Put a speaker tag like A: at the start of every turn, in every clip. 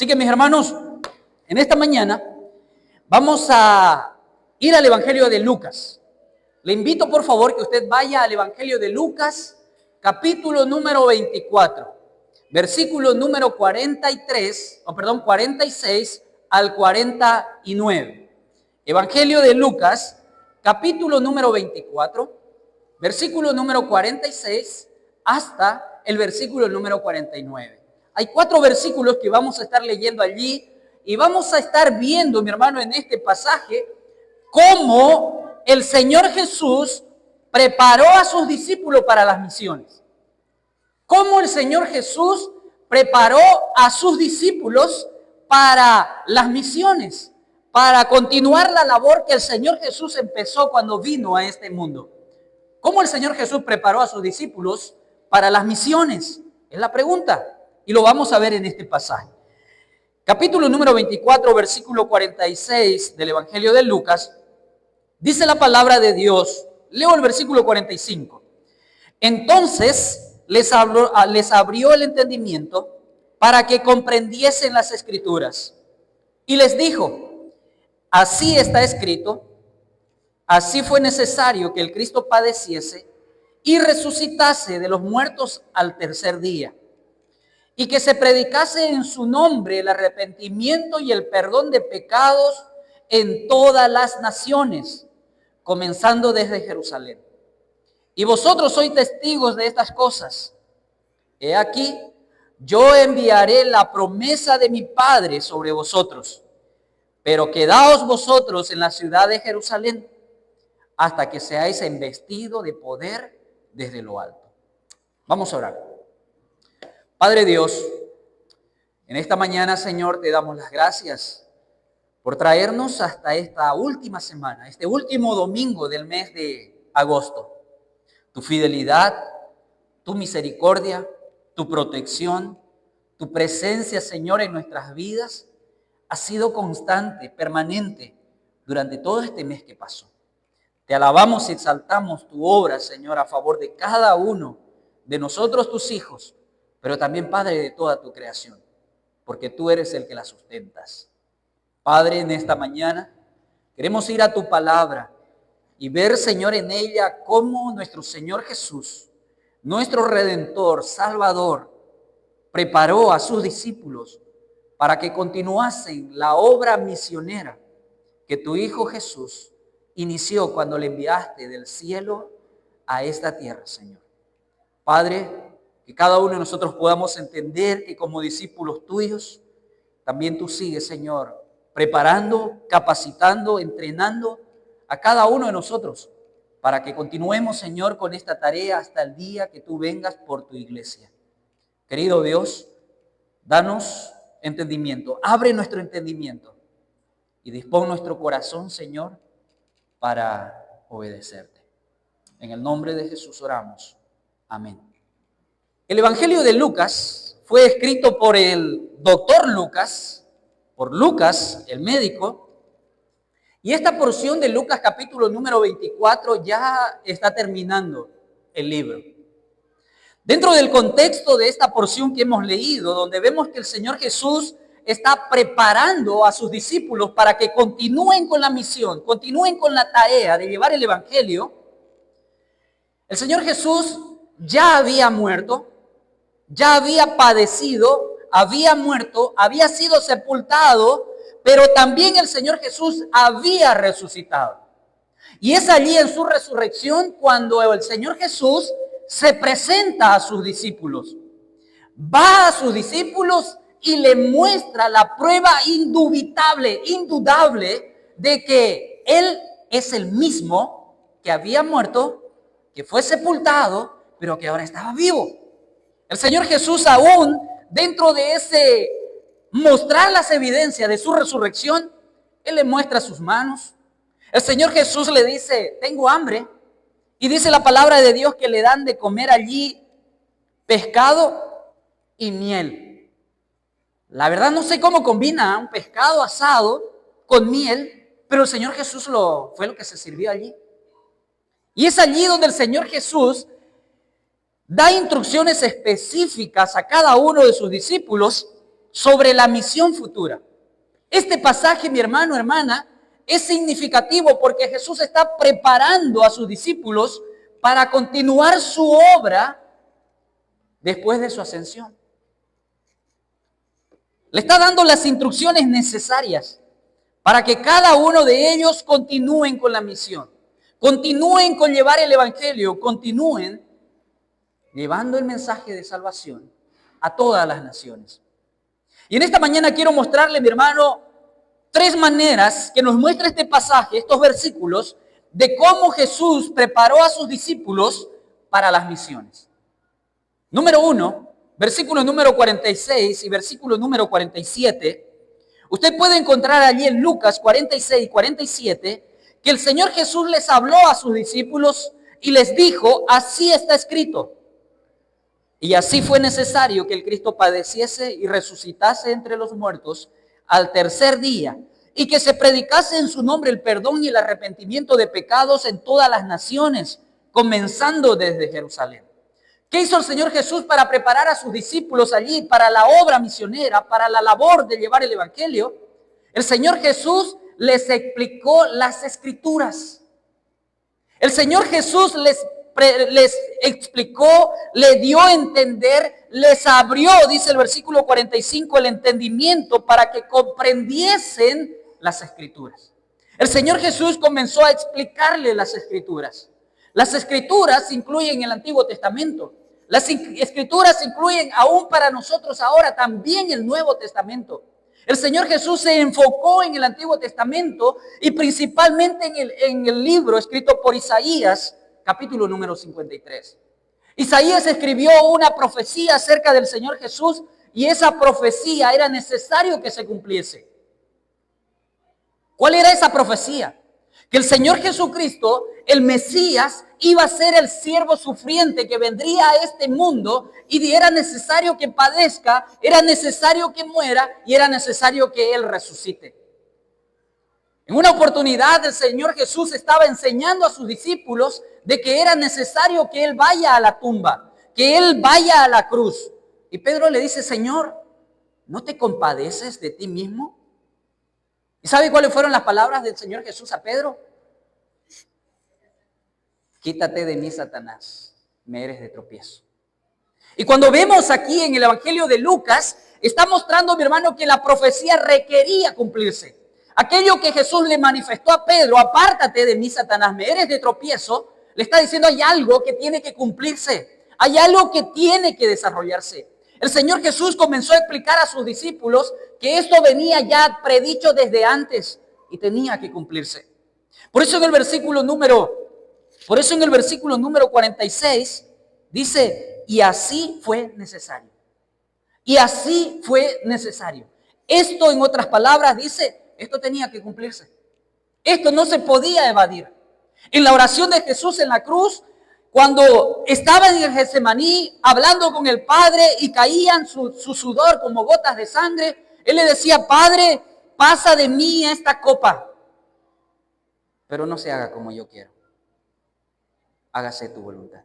A: Así que mis hermanos, en esta mañana vamos a ir al Evangelio de Lucas. Le invito por favor que usted vaya al Evangelio de Lucas, capítulo número 24, versículo número 46 al 49. Evangelio de Lucas, capítulo número 24, versículo número 46 hasta el versículo número 49. Hay 4 versículos que vamos a estar leyendo allí y vamos a estar viendo, mi hermano, en este pasaje, cómo el Señor Jesús preparó a sus discípulos para las misiones. Cómo el Señor Jesús preparó a sus discípulos para las misiones, para continuar la labor que el Señor Jesús empezó cuando vino a este mundo. ¿Cómo el Señor Jesús preparó a sus discípulos para las misiones? Es la pregunta. Y lo vamos a ver en este pasaje. Capítulo número 24, versículo 46 del Evangelio de Lucas. Dice la palabra de Dios. Leo el versículo 45. Entonces les abrió el entendimiento para que comprendiesen las Escrituras. Y les dijo, así está escrito, así fue necesario que el Cristo padeciese y resucitase de los muertos al tercer día, y que se predicase en su nombre el arrepentimiento y el perdón de pecados en todas las naciones, comenzando desde Jerusalén. Y vosotros sois testigos de estas cosas. He aquí, yo enviaré la promesa de mi Padre sobre vosotros, pero quedaos vosotros en la ciudad de Jerusalén hasta que seáis investidos de poder desde lo alto. Vamos a orar. Padre Dios, en esta mañana, Señor, te damos las gracias por traernos hasta esta última semana, este último domingo del mes de agosto. Tu fidelidad, tu misericordia, tu protección, tu presencia, Señor, en nuestras vidas ha sido constante, permanente durante todo este mes que pasó. Te alabamos y exaltamos tu obra, Señor, a favor de cada uno de nosotros, tus hijos, pero también, Padre, de toda tu creación, porque tú eres el que la sustentas. Padre, en esta mañana queremos ir a tu palabra y ver, Señor, en ella cómo nuestro Señor Jesús, nuestro Redentor, Salvador, preparó a sus discípulos para que continuasen la obra misionera que tu Hijo Jesús inició cuando le enviaste del cielo a esta tierra, Señor. Padre, que cada uno de nosotros podamos entender que como discípulos tuyos, también tú sigues, Señor, preparando, capacitando, entrenando a cada uno de nosotros para que continuemos, Señor, con esta tarea hasta el día que tú vengas por tu iglesia. Querido Dios, danos entendimiento, abre nuestro entendimiento y dispón nuestro corazón, Señor, para obedecerte. En el nombre de Jesús oramos. Amén. El Evangelio de Lucas fue escrito por el doctor Lucas, por Lucas, el médico, y esta porción de Lucas capítulo número 24 ya está terminando el libro. Dentro del contexto de esta porción que hemos leído, donde vemos que el Señor Jesús está preparando a sus discípulos para que continúen con la misión, continúen con la tarea de llevar el Evangelio, el Señor Jesús ya había muerto, ya había padecido, había muerto, había sido sepultado, pero también el Señor Jesús había resucitado. Y es allí en su resurrección cuando el Señor Jesús se presenta a sus discípulos. Va a sus discípulos y le muestra la prueba indubitable, indudable, de que Él es el mismo que había muerto, que fue sepultado, pero que ahora estaba vivo. El Señor Jesús, aún dentro de ese mostrar las evidencias de su resurrección, Él le muestra sus manos. El Señor Jesús le dice, tengo hambre. Y dice la palabra de Dios que le dan de comer allí pescado y miel. La verdad no sé cómo combina un pescado asado con miel, pero el Señor Jesús fue lo que se sirvió allí. Y es allí donde el Señor Jesús da instrucciones específicas a cada uno de sus discípulos sobre la misión futura. Este pasaje, mi hermano, hermana, es significativo porque Jesús está preparando a sus discípulos para continuar su obra después de su ascensión. Le está dando las instrucciones necesarias para que cada uno de ellos continúen con la misión, continúen con llevar el evangelio, continúen llevando el mensaje de salvación a todas las naciones. Y en esta mañana quiero mostrarle, mi hermano, 3 maneras que nos muestra este pasaje, estos versículos, de cómo Jesús preparó a sus discípulos para las misiones. Número 1, versículo número 46 y versículo número 47. Usted puede encontrar allí en Lucas 46 y 47 que el Señor Jesús les habló a sus discípulos y les dijo, así está escrito. Y así fue necesario que el Cristo padeciese y resucitase entre los muertos al tercer día, y que se predicase en su nombre el perdón y el arrepentimiento de pecados en todas las naciones, comenzando desde Jerusalén. ¿Qué hizo el Señor Jesús para preparar a sus discípulos allí para la obra misionera, para la labor de llevar el evangelio? El Señor Jesús les explicó las Escrituras. El Señor Jesús les explicó, le dio a entender, les abrió, dice el versículo 45, el entendimiento para que comprendiesen las Escrituras. El Señor Jesús comenzó a explicarle las Escrituras. Las Escrituras incluyen el Antiguo Testamento. Las Escrituras incluyen aún para nosotros ahora también el Nuevo Testamento. El Señor Jesús se enfocó en el Antiguo Testamento y principalmente en el libro escrito por Isaías, capítulo número 53. Isaías escribió una profecía acerca del Señor Jesús y esa profecía era necesario que se cumpliese. ¿Cuál era esa profecía? Que el Señor Jesucristo, el Mesías, iba a ser el siervo sufriente que vendría a este mundo y era necesario que padezca, era necesario que muera y era necesario que Él resucite. En una oportunidad el Señor Jesús estaba enseñando a sus discípulos de que era necesario que Él vaya a la tumba, que Él vaya a la cruz. Y Pedro le dice, Señor, ¿no te compadeces de ti mismo? ¿Y sabe cuáles fueron las palabras del Señor Jesús a Pedro? Quítate de mí, Satanás, me eres de tropiezo. Y cuando vemos aquí en el Evangelio de Lucas, está mostrando, mi hermano, que la profecía requería cumplirse. Aquello que Jesús le manifestó a Pedro, apártate de mí, Satanás, me eres de tropiezo, le está diciendo hay algo que tiene que cumplirse, hay algo que tiene que desarrollarse. El Señor Jesús comenzó a explicar a sus discípulos que esto venía ya predicho desde antes y tenía que cumplirse. Por eso en el versículo número 46 dice, y así fue necesario. Y así fue necesario. Esto, en otras palabras, dice, esto tenía que cumplirse. Esto no se podía evadir. En la oración de Jesús en la cruz, cuando estaba en el Getsemaní hablando con el Padre y caían su sudor como gotas de sangre, Él le decía, Padre, pasa de mí esta copa, pero no se haga como yo quiero. Hágase tu voluntad.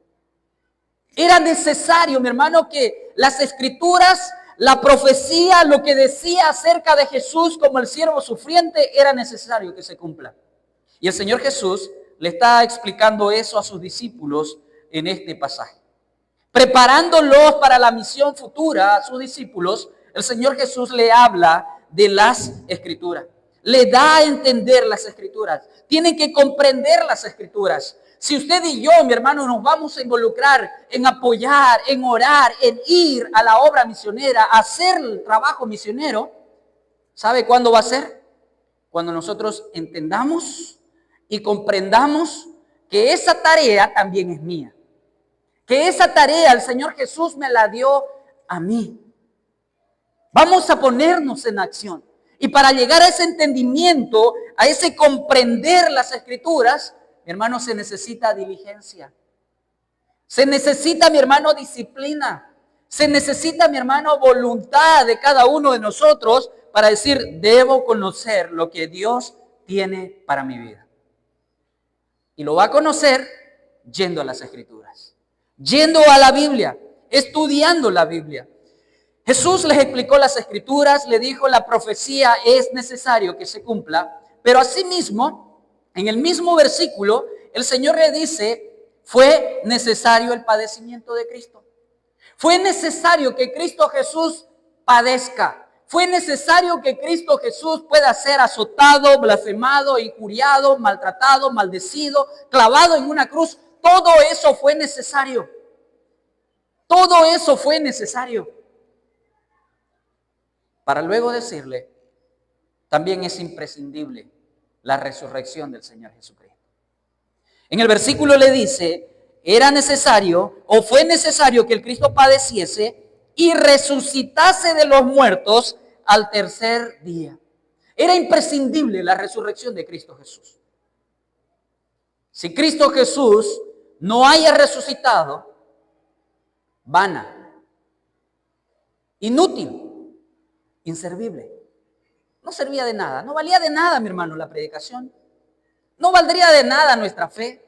A: Era necesario, mi hermano, que las Escrituras, la profecía, lo que decía acerca de Jesús como el siervo sufriente, era necesario que se cumpla. Y el Señor Jesús le está explicando eso a sus discípulos en este pasaje. Preparándolos para la misión futura a sus discípulos, el Señor Jesús le habla de las Escrituras. Le da a entender las Escrituras. Tienen que comprender las Escrituras. Si usted y yo, mi hermano, nos vamos a involucrar en apoyar, en orar, en ir a la obra misionera, a hacer el trabajo misionero, ¿sabe cuándo va a ser? Cuando nosotros entendamos y comprendamos que esa tarea también es mía. Que esa tarea el Señor Jesús me la dio a mí. Vamos a ponernos en acción. Y para llegar a ese entendimiento, a ese comprender las Escrituras, mi hermano, se necesita diligencia. Se necesita, mi hermano, disciplina. Se necesita, mi hermano, voluntad de cada uno de nosotros para decir, debo conocer lo que Dios tiene para mi vida. Y lo va a conocer yendo a las Escrituras, yendo a la Biblia, estudiando la Biblia. Jesús les explicó las Escrituras, le dijo, la profecía es necesario que se cumpla, pero asimismo, en el mismo versículo, el Señor le dice, fue necesario el padecimiento de Cristo. Fue necesario que Cristo Jesús padezca. Fue necesario que Cristo Jesús pueda ser azotado, blasfemado, injuriado, maltratado, maldecido, clavado en una cruz. Todo eso fue necesario. Todo eso fue necesario. Para luego decirle, también es imprescindible la resurrección del Señor Jesucristo. En el versículo le dice, era necesario o fue necesario que el Cristo padeciese y resucitase de los muertos al tercer día. Era imprescindible la resurrección de Cristo Jesús. Si Cristo Jesús no haya resucitado, vana, inútil, inservible. No servía de nada, no valía de nada, mi hermano, la predicación. No valdría de nada nuestra fe.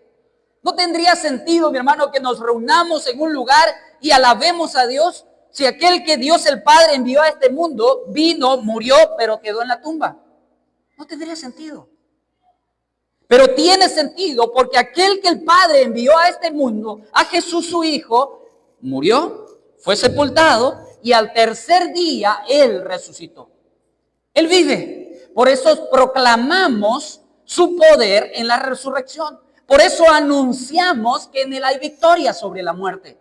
A: No tendría sentido, mi hermano, que nos reunamos en un lugar y alabemos a Dios si aquel que Dios el Padre envió a este mundo vino, murió, pero quedó en la tumba. No tendría sentido. Pero tiene sentido porque aquel que el Padre envió a este mundo, a Jesús su Hijo, murió, fue sepultado y al tercer día Él resucitó. Él vive. Por eso proclamamos su poder en la resurrección. Por eso anunciamos que en Él hay victoria sobre la muerte.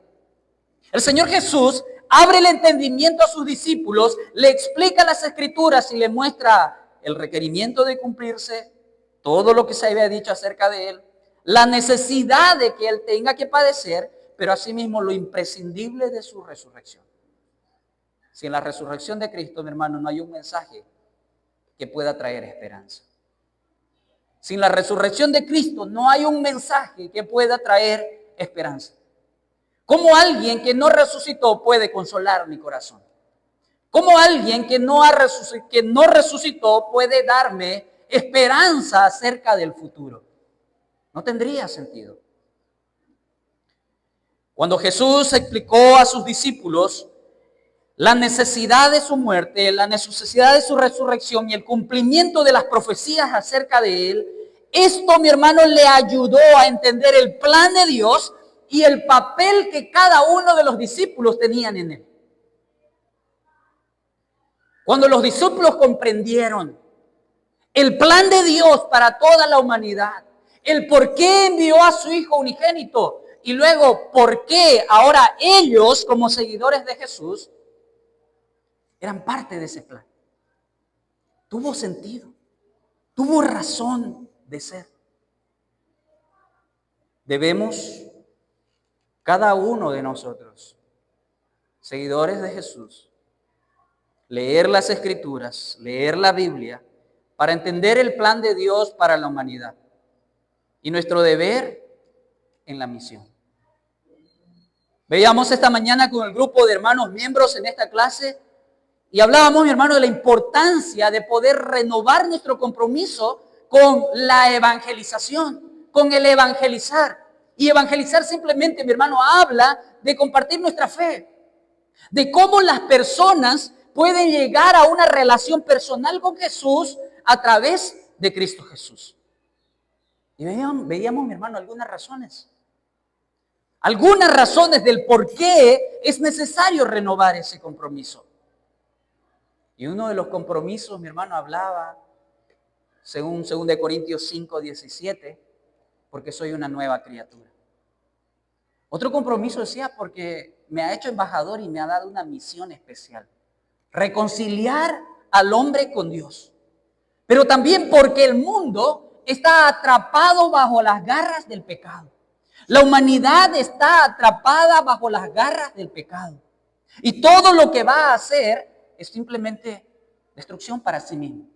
A: El Señor Jesús abre el entendimiento a sus discípulos, le explica las Escrituras y le muestra el requerimiento de cumplirse, todo lo que se había dicho acerca de Él, la necesidad de que Él tenga que padecer, pero asimismo lo imprescindible de su resurrección. Si en la resurrección de Cristo, mi hermano, no hay un mensaje que pueda traer esperanza. Sin la resurrección de Cristo no hay un mensaje que pueda traer esperanza. ¿Cómo alguien que no resucitó puede consolar mi corazón? ¿Cómo alguien que no resucitó puede darme esperanza acerca del futuro? No tendría sentido. Cuando Jesús explicó a sus discípulos la necesidad de su muerte, la necesidad de su resurrección y el cumplimiento de las profecías acerca de Él, esto, mi hermano, le ayudó a entender el plan de Dios y el papel que cada uno de los discípulos tenían en Él. Cuando los discípulos comprendieron el plan de Dios para toda la humanidad, el por qué envió a su Hijo unigénito y luego por qué ahora ellos, como seguidores de Jesús, eran parte de ese plan. Tuvo sentido, tuvo razón de ser. Debemos, cada uno de nosotros, seguidores de Jesús, leer las Escrituras, leer la Biblia, para entender el plan de Dios para la humanidad y nuestro deber en la misión. Veíamos esta mañana con el grupo de hermanos miembros en esta clase y hablábamos, mi hermano, de la importancia de poder renovar nuestro compromiso con la evangelización, con el evangelizar. Y evangelizar simplemente, mi hermano, habla de compartir nuestra fe, de cómo las personas pueden llegar a una relación personal con Jesús a través de Cristo Jesús. Y veíamos, mi hermano, algunas razones del por qué es necesario renovar ese compromiso. Y uno de los compromisos, mi hermano, hablaba, según 2 Corintios 5:17, porque soy una nueva criatura. Otro compromiso decía, porque me ha hecho embajador y me ha dado una misión especial. Reconciliar al hombre con Dios. Pero también porque el mundo está atrapado bajo las garras del pecado. La humanidad está atrapada bajo las garras del pecado. Y todo lo que va a hacer es simplemente destrucción para sí mismo.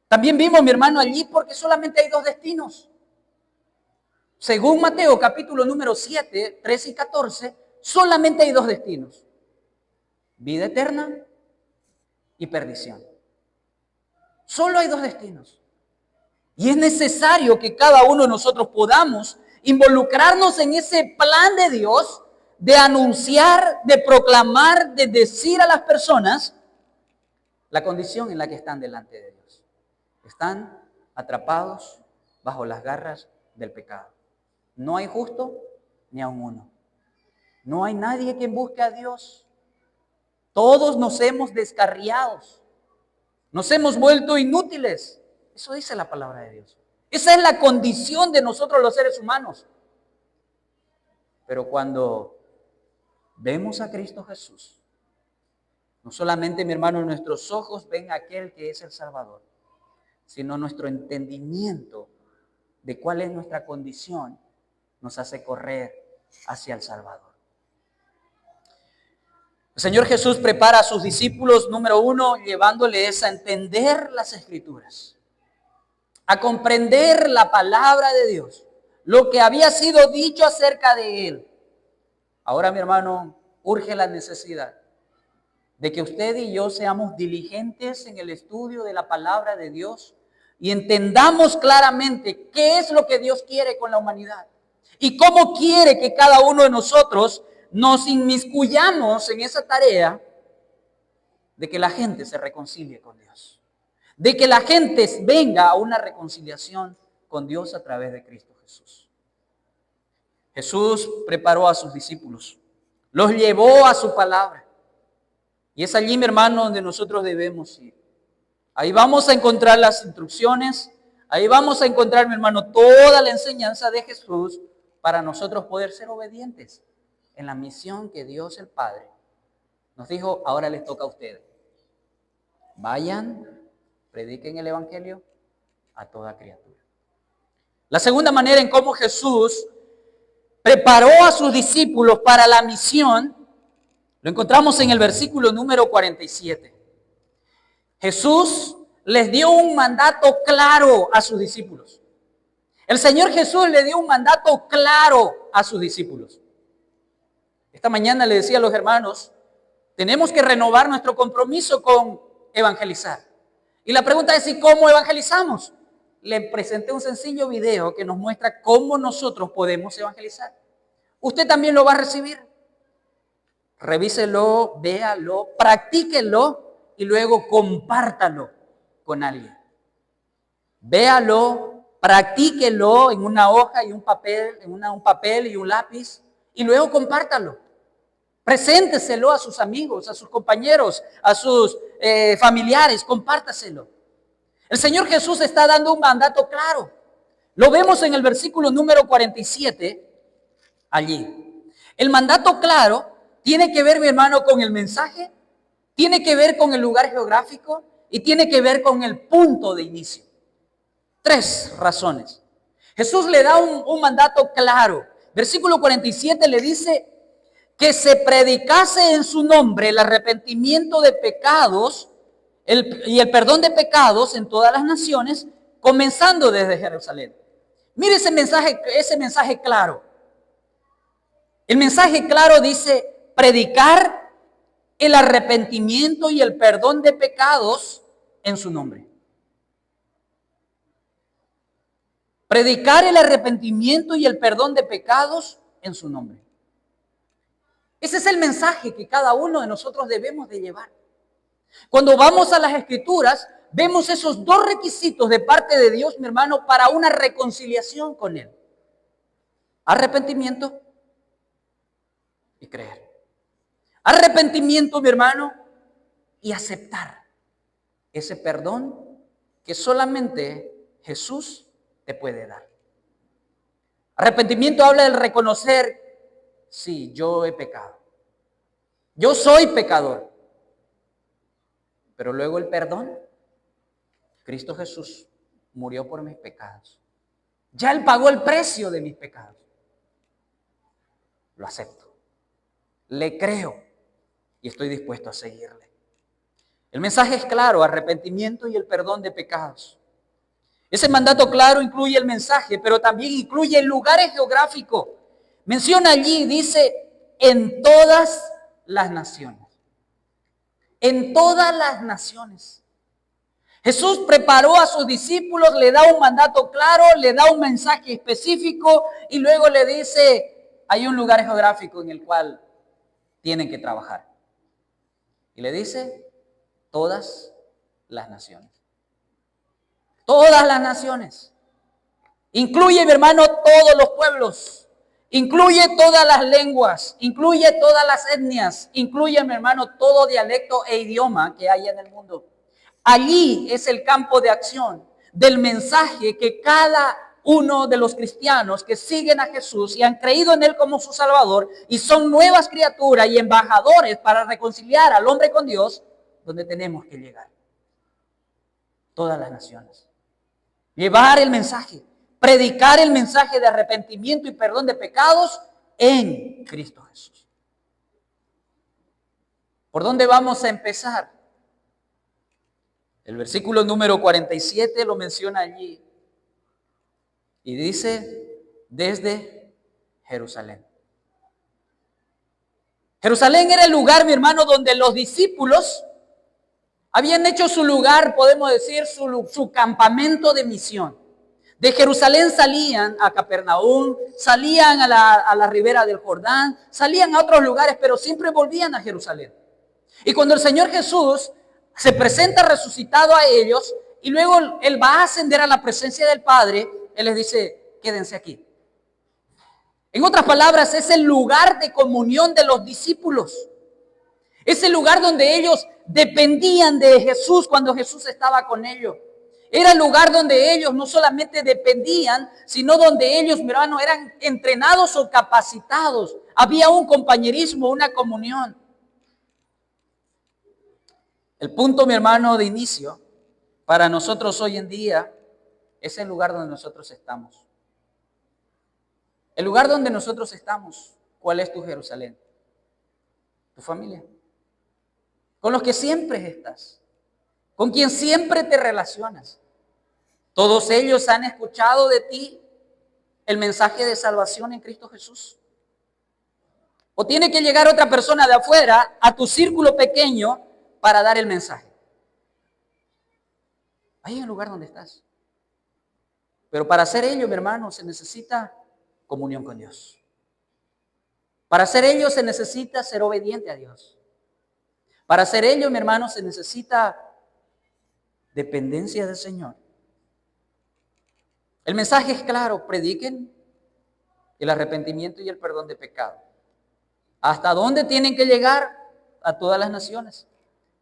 A: También vimos, mi hermano, allí porque solamente hay dos destinos. Según Mateo capítulo número 7, 13 y 14, solamente hay dos destinos. Vida eterna y perdición. Solo hay dos destinos. Y es necesario que cada uno de nosotros podamos involucrarnos en ese plan de Dios de anunciar, de proclamar, de decir a las personas la condición en la que están delante de Dios. Están atrapados bajo las garras del pecado. No hay justo ni aun uno. No hay nadie quien busque a Dios. Todos nos hemos descarriado. Nos hemos vuelto inútiles. Eso dice la palabra de Dios. Esa es la condición de nosotros los seres humanos. Pero cuando vemos a Cristo Jesús, no solamente, mi hermano, nuestros ojos ven a aquel que es el Salvador, sino nuestro entendimiento de cuál es nuestra condición nos hace correr hacia el Salvador. El Señor Jesús prepara a sus discípulos, número uno, llevándoles a entender las Escrituras, a comprender la palabra de Dios, lo que había sido dicho acerca de Él. Ahora, mi hermano, urge la necesidad de que usted y yo seamos diligentes en el estudio de la palabra de Dios y entendamos claramente qué es lo que Dios quiere con la humanidad y cómo quiere que cada uno de nosotros nos inmiscuyamos en esa tarea de que la gente se reconcilie con Dios, de que la gente venga a una reconciliación con Dios a través de Cristo Jesús. Jesús preparó a sus discípulos, los llevó a su palabra. Y es allí, mi hermano, donde nosotros debemos ir. Ahí vamos a encontrar las instrucciones, ahí vamos a encontrar, mi hermano, toda la enseñanza de Jesús para nosotros poder ser obedientes en la misión que Dios el Padre nos dijo, ahora les toca a ustedes. Vayan, prediquen el Evangelio a toda criatura. La segunda manera en cómo Jesús preparó a sus discípulos para la misión, lo encontramos en el versículo número 47. Jesús les dio un mandato claro a sus discípulos. El Señor Jesús le dio un mandato claro a sus discípulos. Esta mañana le decía a los hermanos, tenemos que renovar nuestro compromiso con evangelizar. Y la pregunta es, ¿y cómo evangelizamos? Le presenté un sencillo video que nos muestra cómo nosotros podemos evangelizar. Usted también lo va a recibir. Revíselo, véalo, practíquelo y luego compártalo con alguien. Véalo, practíquelo en una hoja y un papel, un papel y un lápiz y luego compártalo. Presénteselo a sus amigos, a sus compañeros, a sus familiares, compártaselo. El Señor Jesús está dando un mandato claro. Lo vemos en el versículo número 47, allí. El mandato claro tiene que ver, mi hermano, con el mensaje, tiene que ver con el lugar geográfico y tiene que ver con el punto de inicio. 3 razones. Jesús le da un mandato claro. Versículo 47 le dice que se predicase en su nombre el arrepentimiento de pecados y el perdón de pecados en todas las naciones, comenzando desde Jerusalén. Mire ese mensaje claro. El mensaje claro dice predicar el arrepentimiento y el perdón de pecados en su nombre. Predicar el arrepentimiento y el perdón de pecados en su nombre. Ese es el mensaje que cada uno de nosotros debemos de llevar. Cuando vamos a las Escrituras, vemos esos 2 requisitos de parte de Dios, mi hermano, para una reconciliación con Él. Arrepentimiento y creer. Arrepentimiento, mi hermano, y aceptar ese perdón que solamente Jesús te puede dar. Arrepentimiento habla del reconocer, sí, yo he pecado. Yo soy pecador. Pero luego el perdón, Cristo Jesús murió por mis pecados. Ya Él pagó el precio de mis pecados. Lo acepto. Le creo y estoy dispuesto a seguirle. El mensaje es claro, arrepentimiento y el perdón de pecados. Ese mandato claro incluye el mensaje, pero también incluye el lugar geográfico. Menciona allí, dice, en todas las naciones. En todas las naciones. Jesús preparó a sus discípulos, le da un mandato claro, le da un mensaje específico y luego le dice, hay un lugar geográfico en el cual tienen que trabajar. Y le dice, todas las naciones. Todas las naciones. Incluye, mi hermano, todos los pueblos. Incluye todas las lenguas. Incluye todas las etnias. Incluye, mi hermano, todo dialecto e idioma que hay en el mundo. Allí es el campo de acción del mensaje que cada uno de los cristianos que siguen a Jesús y han creído en Él como su Salvador y son nuevas criaturas y embajadores para reconciliar al hombre con Dios, donde tenemos que llegar. Todas las naciones. Llevar el mensaje, predicar el mensaje de arrepentimiento y perdón de pecados en Cristo Jesús. ¿Por dónde vamos a empezar? El versículo número 47 lo menciona allí. Y dice, desde Jerusalén. Jerusalén era el lugar, mi hermano, donde los discípulos habían hecho su lugar, podemos decir, su campamento de misión. De Jerusalén salían a Capernaum, salían a la ribera del Jordán, salían a otros lugares, pero siempre volvían a Jerusalén. Y cuando el Señor Jesús se presenta resucitado a ellos, y luego Él va a ascender a la presencia del Padre, Él les dice, quédense aquí. En otras palabras, es el lugar de comunión de los discípulos. Es el lugar donde ellos dependían de Jesús cuando Jesús estaba con ellos. Era el lugar donde ellos no solamente dependían, sino donde ellos, mi hermano, eran entrenados o capacitados. Había un compañerismo, una comunión. El punto, mi hermano, de inicio para nosotros hoy en día es el lugar donde nosotros estamos. El lugar donde nosotros estamos, ¿cuál es tu Jerusalén? Tu familia. Con los que siempre estás. Con quien siempre te relacionas. Todos ellos han escuchado de ti el mensaje de salvación en Cristo Jesús. O tiene que llegar otra persona de afuera a tu círculo pequeño para dar el mensaje. Ahí en el lugar donde estás. Pero para hacer ello, mi hermano, se necesita comunión con Dios. Para hacer ello se necesita ser obediente a Dios. Para hacer ello, mi hermano, se necesita dependencia del Señor. El mensaje es claro, prediquen el arrepentimiento y el perdón de pecado. ¿Hasta dónde tienen que llegar? A todas las naciones.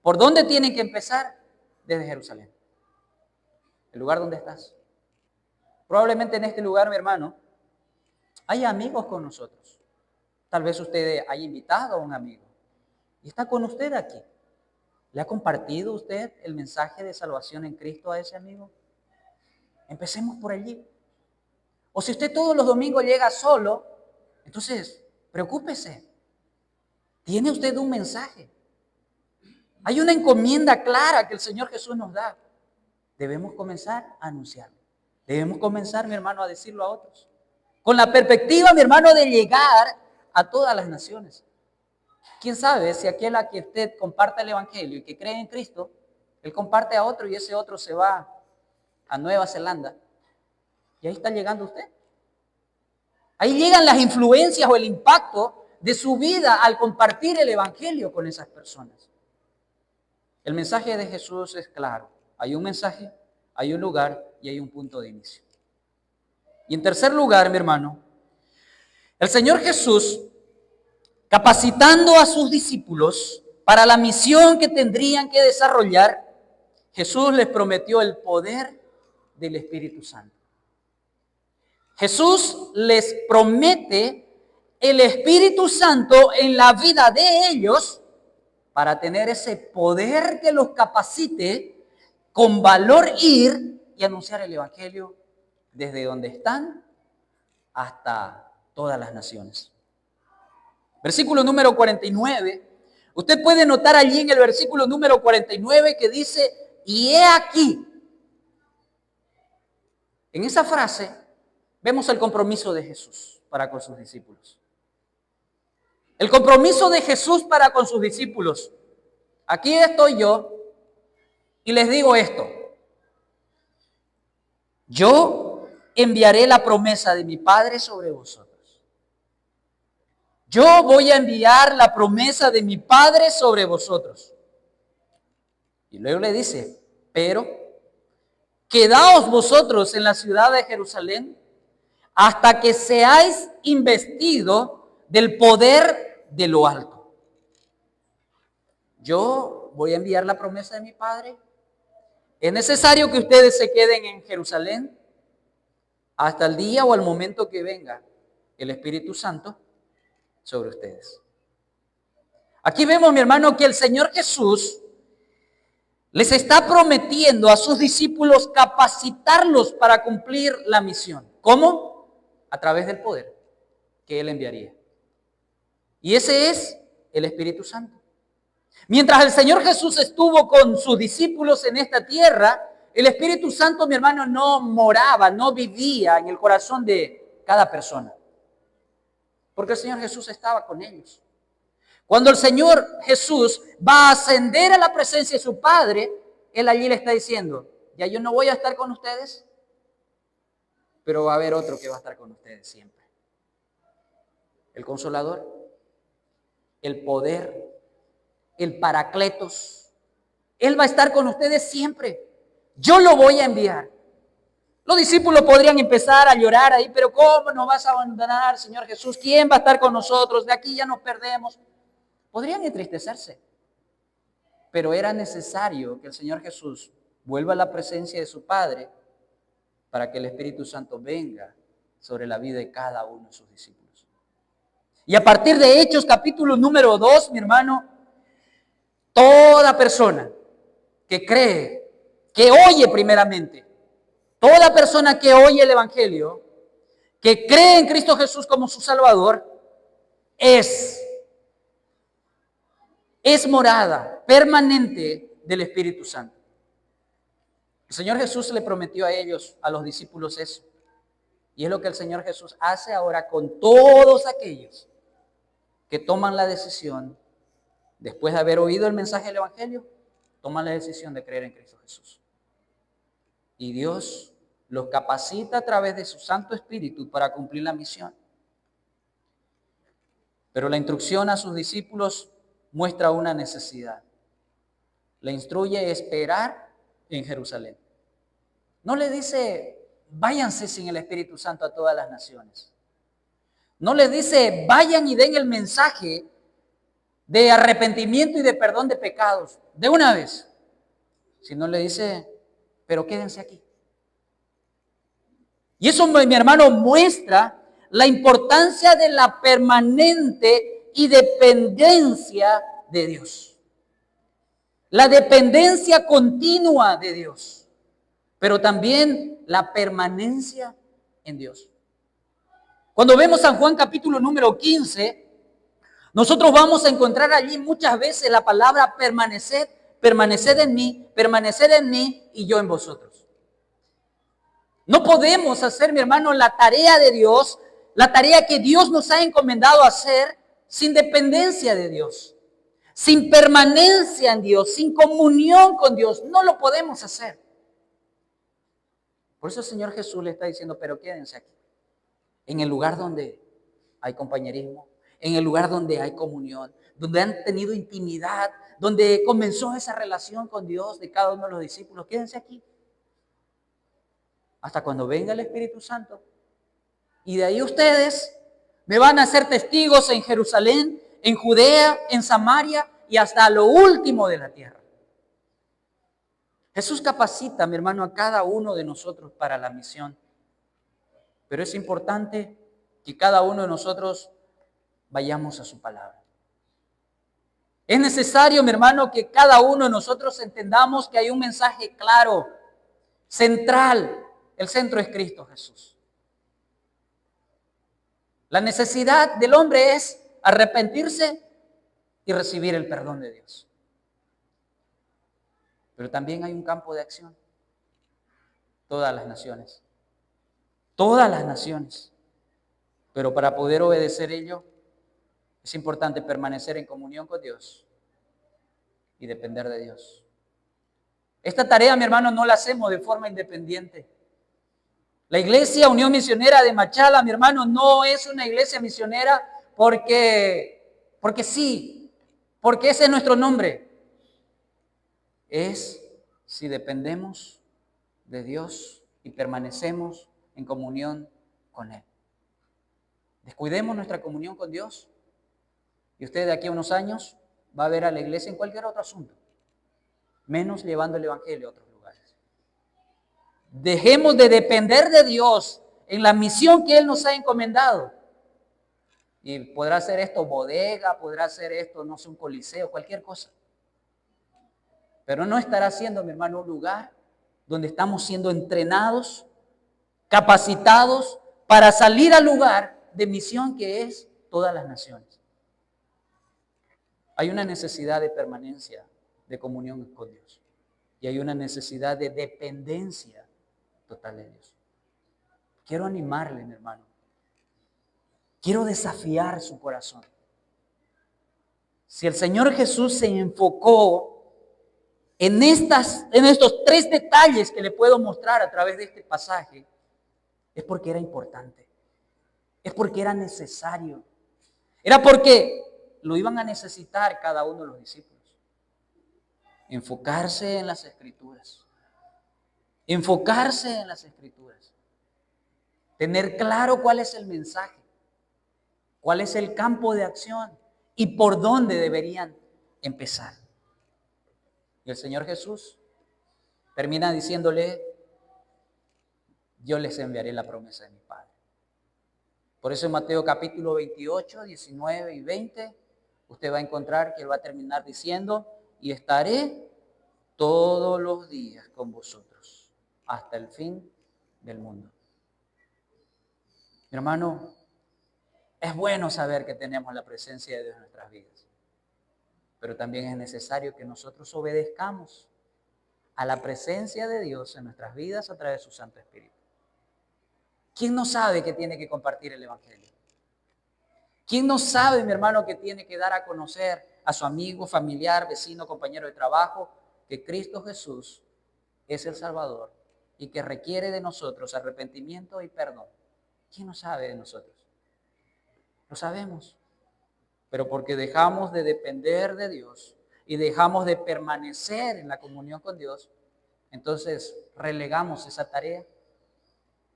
A: ¿Por dónde tienen que empezar? Desde Jerusalén. El lugar donde estás. Probablemente en este lugar, mi hermano, hay amigos con nosotros. Tal vez usted haya invitado a un amigo y está con usted aquí. ¿Le ha compartido usted el mensaje de salvación en Cristo a ese amigo? Empecemos por allí. O si usted todos los domingos llega solo, entonces preocúpese. ¿Tiene usted un mensaje? Hay una encomienda clara que el Señor Jesús nos da. Debemos comenzar a anunciarlo. Debemos comenzar, mi hermano, a decirlo a otros. Con la perspectiva, mi hermano, de llegar a todas las naciones. ¿Quién sabe si aquel a que usted comparte el Evangelio y que cree en Cristo, él comparte a otro y ese otro se va a Nueva Zelanda? Y ahí está llegando usted. Ahí llegan las influencias o el impacto de su vida al compartir el Evangelio con esas personas. El mensaje de Jesús es claro. Hay un mensaje, hay un lugar y hay un punto de inicio. Y en tercer lugar, mi hermano, el Señor Jesús, capacitando a sus discípulos para la misión que tendrían que desarrollar, Jesús les prometió el poder del Espíritu Santo. Jesús les promete el Espíritu Santo en la vida de ellos para tener ese poder que los capacite con valor ir y anunciar el Evangelio desde donde están hasta todas las naciones. Versículo número 49. Usted puede notar allí en el versículo número 49 que dice, y he aquí. En esa frase vemos el compromiso de Jesús para con sus discípulos. El compromiso de Jesús para con sus discípulos. Aquí estoy yo y les digo esto. Yo enviaré la promesa de mi Padre sobre vosotros. Yo voy a enviar la promesa de mi Padre sobre vosotros. Y luego le dice, pero quedaos vosotros en la ciudad de Jerusalén hasta que seáis investidos del poder de lo alto. Yo voy a enviar la promesa de mi Padre. Es necesario que ustedes se queden en Jerusalén hasta el día o el momento que venga el Espíritu Santo sobre ustedes. Aquí vemos, mi hermano, que el Señor Jesús les está prometiendo a sus discípulos capacitarlos para cumplir la misión. ¿Cómo? A través del poder que Él enviaría. Y ese es el Espíritu Santo. Mientras el Señor Jesús estuvo con sus discípulos en esta tierra, el Espíritu Santo, mi hermano, no moraba, no vivía en el corazón de cada persona. Porque el Señor Jesús estaba con ellos. Cuando el Señor Jesús va a ascender a la presencia de su Padre, Él allí le está diciendo, ya yo no voy a estar con ustedes, pero va a haber otro que va a estar con ustedes siempre. El Consolador, el poder, el Paracletos. Él va a estar con ustedes siempre. Yo lo voy a enviar. Los discípulos podrían empezar a llorar ahí, pero ¿cómo nos vas a abandonar, Señor Jesús? ¿Quién va a estar con nosotros? De aquí ya nos perdemos. Podrían entristecerse, pero era necesario que el Señor Jesús vuelva a la presencia de su Padre para que el Espíritu Santo venga sobre la vida de cada uno de sus discípulos. Y a partir de Hechos capítulo número 2, mi hermano, toda persona que cree, que oye primeramente, toda persona que oye el Evangelio, que cree en Cristo Jesús como su Salvador, es morada permanente del Espíritu Santo. El Señor Jesús le prometió a ellos, a los discípulos, eso. Y es lo que el Señor Jesús hace ahora con todos aquellos que toman la decisión, después de haber oído el mensaje del Evangelio, toman la decisión de creer en Cristo Jesús. Y Dios los capacita a través de su Santo Espíritu para cumplir la misión. Pero la instrucción a sus discípulos muestra una necesidad. Le instruye a esperar en Jerusalén. No le dice, váyanse sin el Espíritu Santo a todas las naciones. No les dice, vayan y den el mensaje de arrepentimiento y de perdón de pecados de una vez. Sino le dice, pero quédense aquí. Y eso, mi hermano, muestra la importancia de la permanente y dependencia de Dios. La dependencia continua de Dios, pero también la permanencia en Dios. Cuando vemos San Juan capítulo número 15, nosotros vamos a encontrar allí muchas veces la palabra permaneced, permaneced en mí y yo en vosotros. No podemos hacer, mi hermano, la tarea de Dios, la tarea que Dios nos ha encomendado hacer, sin dependencia de Dios, sin permanencia en Dios, sin comunión con Dios. No lo podemos hacer. Por eso el Señor Jesús le está diciendo, pero quédense aquí, en el lugar donde hay compañerismo, en el lugar donde hay comunión, donde han tenido intimidad, donde comenzó esa relación con Dios de cada uno de los discípulos. Quédense aquí hasta cuando venga el Espíritu Santo. Y de ahí ustedes me van a ser testigos en Jerusalén, en Judea, en Samaria y hasta lo último de la tierra. Jesús capacita, mi hermano, a cada uno de nosotros para la misión. Pero es importante que cada uno de nosotros vayamos a su palabra. Es necesario, mi hermano, que cada uno de nosotros entendamos que hay un mensaje claro, central. El centro es Cristo Jesús. La necesidad del hombre es arrepentirse y recibir el perdón de Dios. Pero también hay un campo de acción. Todas las naciones. Todas las naciones. Pero para poder obedecer ello, es importante permanecer en comunión con Dios y depender de Dios. Esta tarea, mi hermano, no la hacemos de forma independiente. La iglesia Unión Misionera de Machala, mi hermano, no es una iglesia misionera porque sí, porque ese es nuestro nombre. Es si dependemos de Dios y permanecemos en comunión con Él. Descuidemos nuestra comunión con Dios y usted de aquí a unos años va a ver a la iglesia en cualquier otro asunto, menos llevando el evangelio a otros lugares. Dejemos de depender de Dios en la misión que Él nos ha encomendado. Y podrá ser esto bodega, podrá ser esto, no sé, un coliseo, cualquier cosa. Pero no estará siendo, mi hermano, un lugar donde estamos siendo entrenados, capacitados para salir al lugar de misión que es todas las naciones. Hay una necesidad de permanencia, de comunión con Dios. Y hay una necesidad de dependencia total de Dios. Quiero animarle, mi hermano. Quiero desafiar su corazón. Si el Señor Jesús se enfocó en estos 3 detalles que le puedo mostrar a través de este pasaje, es porque era importante. Es porque era necesario. Era porque lo iban a necesitar cada uno de los discípulos. Enfocarse en las Escrituras. Enfocarse en las Escrituras. Tener claro cuál es el mensaje. Cuál es el campo de acción y por dónde deberían empezar. Y el Señor Jesús termina diciéndole: yo les enviaré la promesa de mi Padre. Por eso en Mateo capítulo 28, 19 y 20, usted va a encontrar que Él va a terminar diciendo: y estaré todos los días con vosotros hasta el fin del mundo. Mi hermano, es bueno saber que tenemos la presencia de Dios en nuestras vidas, pero también es necesario que nosotros obedezcamos a la presencia de Dios en nuestras vidas a través de su Santo Espíritu. ¿Quién no sabe que tiene que compartir el Evangelio? ¿Quién no sabe, mi hermano, que tiene que dar a conocer a su amigo, familiar, vecino, compañero de trabajo, que Cristo Jesús es el Salvador y que requiere de nosotros arrepentimiento y perdón? ¿Quién no sabe de nosotros? Lo sabemos, pero porque dejamos de depender de Dios y dejamos de permanecer en la comunión con Dios, entonces relegamos esa tarea,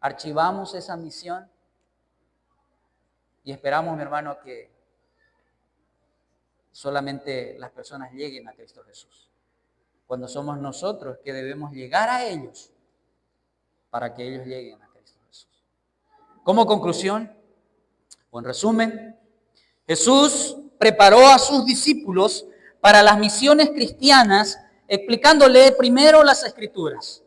A: archivamos esa misión y esperamos, mi hermano, que solamente las personas lleguen a Cristo Jesús, cuando somos nosotros que debemos llegar a ellos para que ellos lleguen a Cristo Jesús. Como conclusión, o en resumen, Jesús preparó a sus discípulos para las misiones cristianas, explicándole primero las Escrituras,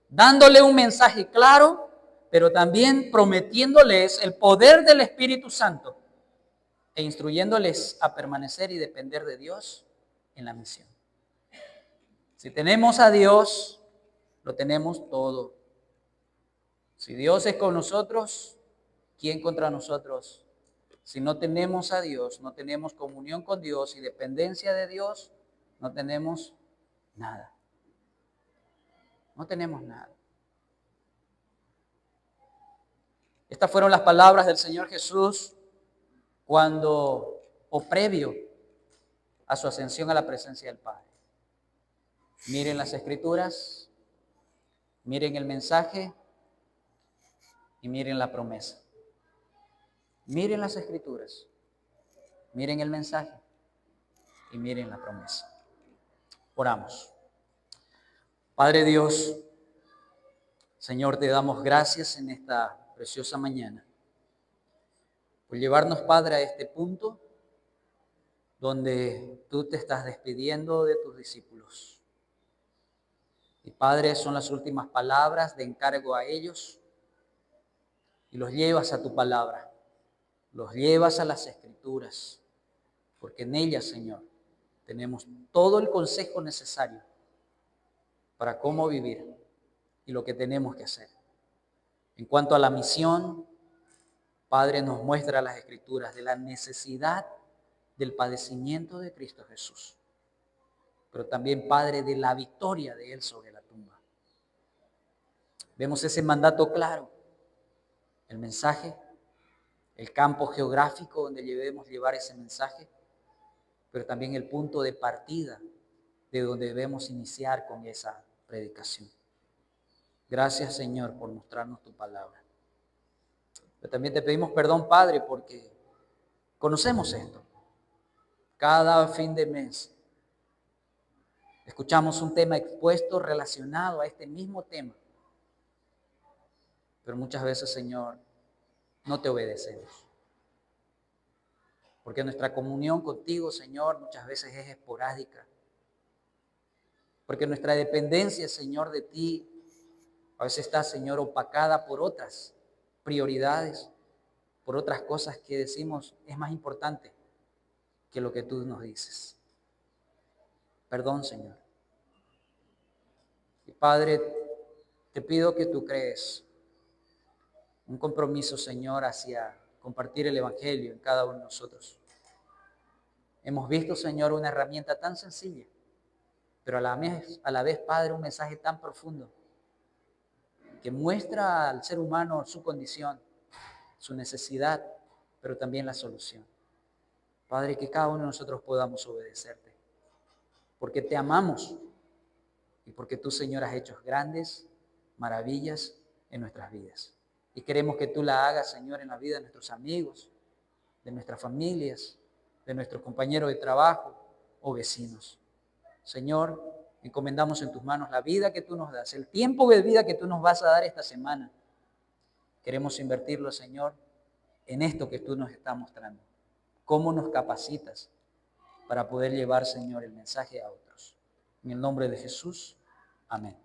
A: dándole un mensaje claro, pero también prometiéndoles el poder del Espíritu Santo e instruyéndoles a permanecer y depender de Dios en la misión. Si tenemos a Dios, lo tenemos todo. Si Dios es con nosotros, ¿quién contra nosotros? Si no tenemos a Dios, no tenemos comunión con Dios y dependencia de Dios, no tenemos nada. No tenemos nada. Estas fueron las palabras del Señor Jesús cuando, o previo a su ascensión a la presencia del Padre. Miren las Escrituras, miren el mensaje y miren la promesa. Miren las Escrituras, miren el mensaje y miren la promesa. Oramos. Padre Dios, Señor, te damos gracias en esta preciosa mañana por llevarnos, Padre, a este punto donde tú te estás despidiendo de tus discípulos. Y Padre, son las últimas palabras de encargo a ellos y los llevas a tu palabra, los llevas a las Escrituras, porque en ellas, Señor, tenemos todo el consejo necesario para cómo vivir y lo que tenemos que hacer. En cuanto a la misión, Padre, nos muestra las Escrituras de la necesidad del padecimiento de Cristo Jesús, pero también, Padre, de la victoria de Él sobre la tumba. Vemos ese mandato claro, el mensaje, el campo geográfico donde debemos llevar ese mensaje, pero también el punto de partida de donde debemos iniciar con esa predicación. Gracias, Señor, por mostrarnos tu palabra. Pero también te pedimos perdón, Padre, porque conocemos esto. Cada fin de mes escuchamos un tema expuesto relacionado a este mismo tema. Pero muchas veces, Señor, no te obedecemos. Porque nuestra comunión contigo, Señor, muchas veces es esporádica. Porque nuestra dependencia, Señor, de ti, a veces está, Señor, opacada por otras prioridades, por otras cosas que decimos es más importante que lo que tú nos dices. Perdón, Señor. Y Padre, te pido que tú crees un compromiso, Señor, hacia compartir el Evangelio en cada uno de nosotros. Hemos visto, Señor, una herramienta tan sencilla, pero a la vez, Padre, un mensaje tan profundo que muestra al ser humano su condición, su necesidad, pero también la solución. Padre, que cada uno de nosotros podamos obedecerte, porque te amamos y porque tú, Señor, has hecho grandes maravillas en nuestras vidas. Y queremos que tú la hagas, Señor, en la vida de nuestros amigos, de nuestras familias, de nuestros compañeros de trabajo o vecinos. Señor, encomendamos en tus manos la vida que tú nos das, el tiempo de vida que tú nos vas a dar esta semana. Queremos invertirlo, Señor, en esto que tú nos estás mostrando. Cómo nos capacitas para poder llevar, Señor, el mensaje a otros. En el nombre de Jesús, amén.